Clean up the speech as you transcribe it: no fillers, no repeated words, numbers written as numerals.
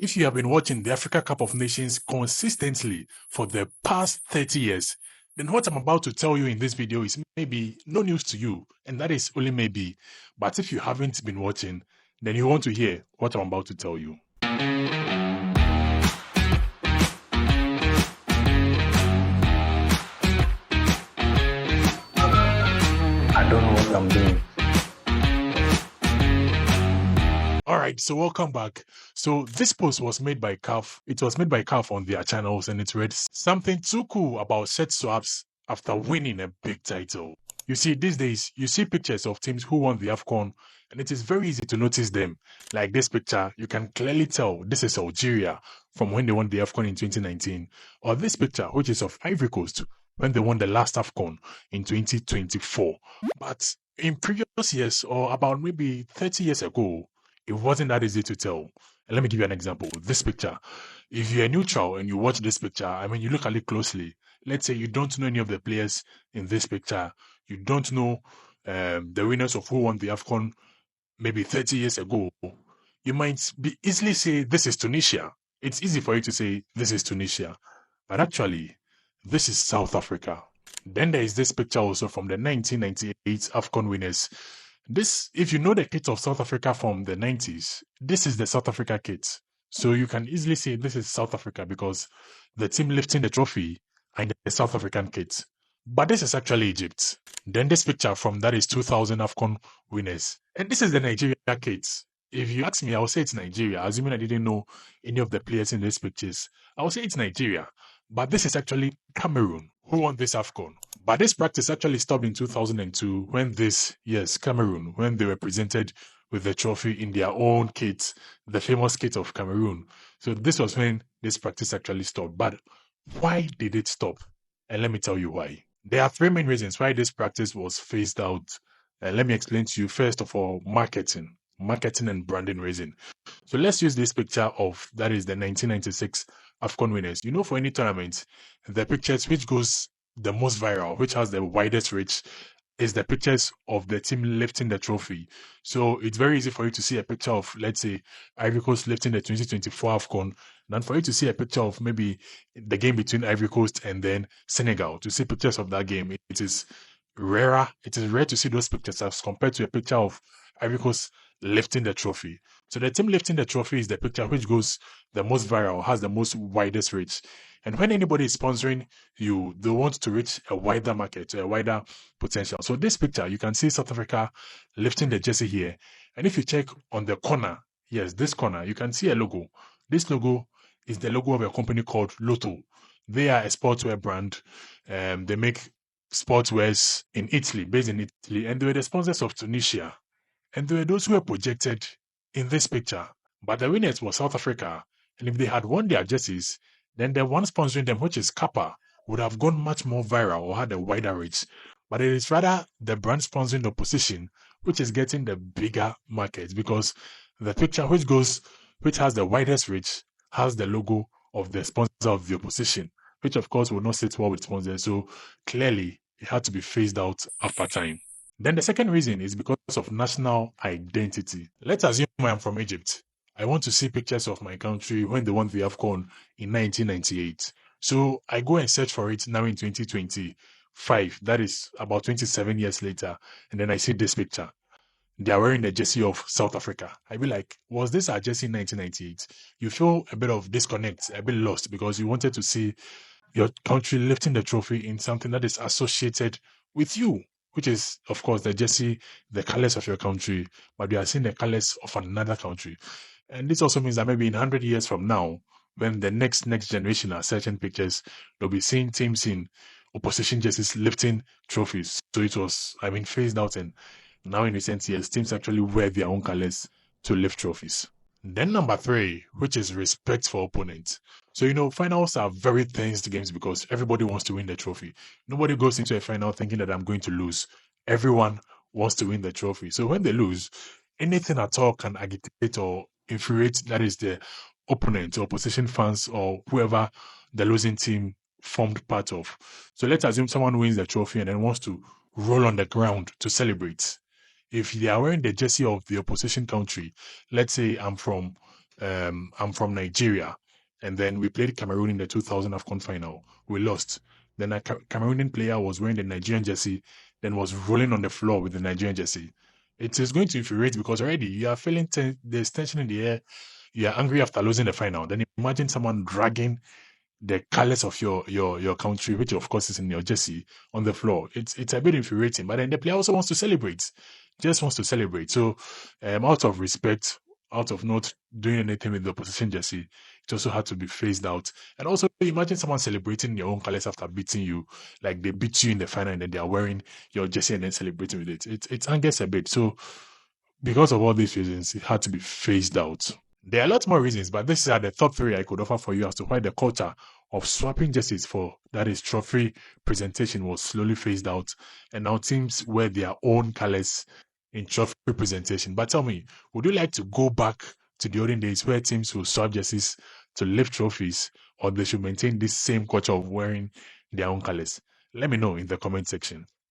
If you have been watching the Africa Cup of Nations consistently for the past 30 years, then what I'm about to tell you in this video is maybe no news to you, and that is only maybe. But if you haven't been watching, then you want to hear what I'm about to tell you. I don't know what I'm doing. Alright, so welcome back. So this post was made by CAF. It was made by CAF on their channels, and it read something too cool about set swaps after winning a big title. You see, these days, you see pictures of teams who won the AFCON, and it is very easy to notice them. Like this picture, you can clearly tell this is Algeria from when they won the AFCON in 2019. Or this picture, which is of Ivory Coast, when they won the last AFCON in 2024. But in previous years, or about maybe 30 years ago, it wasn't that easy to tell. And let me give you an example. This picture, if you're neutral and you watch this picture, I mean, you look at it closely. Let's say you don't know any of the players in this picture. You don't know the winners of who won the AFCON maybe 30 years ago. You might be easily say, this is Tunisia. It's easy for you to say, this is Tunisia. But actually, this is South Africa. Then there is this picture also from the 1998 AFCON winners. This, if you know the kit of South Africa from the 90s, this is the South Africa kit. So you can easily say this is South Africa because the team lifting the trophy and the South African kit. But this is actually Egypt. Then this picture from that is 2000 AFCON winners. And this is the Nigeria kit. If you ask me, I will say it's Nigeria, assuming I didn't know any of the players in these pictures. I will say it's Nigeria. But this is actually Cameroon, who won this AFCON. But this practice actually stopped in 2002 when Cameroon, when they were presented with the trophy in their own kit, the famous kit of Cameroon. So this was when this practice actually stopped. But why did it stop? And let me tell you why. There are three main reasons why this practice was phased out. And let me explain to you, first of all, marketing and branding reason. So let's use this picture of, that is the 1996 AFCON winners. You know, for any tournament, the pictures which goes the most viral, which has the widest reach, is the pictures of the team lifting the trophy. So it's very easy for you to see a picture of, let's say, Ivory Coast lifting the 2024 AFCON, than for you to see a picture of maybe the game between Ivory Coast and then Senegal. To see pictures of that game, it is rarer. It is rare to see those pictures as compared to a picture of Ivory Coast lifting the trophy. So the team lifting the trophy is the picture which goes the most viral, has the most widest reach. And when anybody is sponsoring you, they want to reach a wider market, a wider potential. So this picture, you can see South Africa lifting the jersey here. And if you check on the corner, yes, this corner, you can see a logo. This logo is the logo of a company called Lotto. They are a sportswear brand. They make sportswears in Italy, based in Italy, and they were the sponsors of Tunisia. And there were those who were projected in this picture. But the winners were South Africa. And if they had won their jerseys, then the one sponsoring them, which is Kappa, would have gone much more viral or had a wider reach. But it is rather the brand sponsoring the opposition, which is getting the bigger market, because the picture which has the widest reach has the logo of the sponsor of the opposition, which of course will not sit well with sponsors. So clearly, it had to be phased out after time. Then the second reason is because of national identity. Let's assume I am from Egypt. I want to see pictures of my country when they won the AFCON in 1998. So I go and search for it now in 2025. That is about 27 years later. And then I see this picture. They are wearing the jersey of South Africa. I be like, was this our jersey in 1998? You feel a bit of disconnect, a bit lost, because you wanted to see your country lifting the trophy in something that is associated with you, which is, of course, the jersey, the colors of your country, but you are seeing the colors of another country. And this also means that maybe in 100 years from now, when the next generation are searching pictures, they'll be seeing teams in opposition jerseys lifting trophies. So it was, phased out, and now in recent years, teams actually wear their own colors to lift trophies. Then number 3, which is respect for opponents. So, finals are very tense games because everybody wants to win the trophy. Nobody goes into a final thinking that I'm going to lose. Everyone wants to win the trophy. So when they lose, anything at all can agitate or infuriate, that is the opponent or opposition fans or whoever the losing team formed part of. So let's assume someone wins the trophy and then wants to roll on the ground to celebrate. If they are wearing the jersey of the opposition country, let's say I'm from I'm from Nigeria, and then we played Cameroon in the 2000 AFCON final. We lost. Then a Cameroonian player was wearing the Nigerian jersey, then was rolling on the floor with the Nigerian jersey. It is going to infuriate because already you are feeling there's tension in the air. You are angry after losing the final. Then imagine someone dragging the colors of your country, which of course is in your jersey, on the floor. It's a bit infuriating. But then the player also wants to celebrate, just wants to celebrate. So, out of respect, out of not doing anything with the opposition jersey, it also had to be phased out. And also, imagine someone celebrating your own colors after beating you, like they beat you in the final, and then they are wearing your jersey and then celebrating with it. It angers a bit. So, because of all these reasons, it had to be phased out. There are a lot more reasons, but these are the top three I could offer for you as to why the culture of swapping jerseys for, that is, trophy presentation was slowly phased out, and now teams wear their own colors in trophy presentation. But tell me, would you like to go back to the olden days where teams will swap jerseys to lift trophies, or they should maintain this same culture of wearing their own colors? Let me know in the comment section.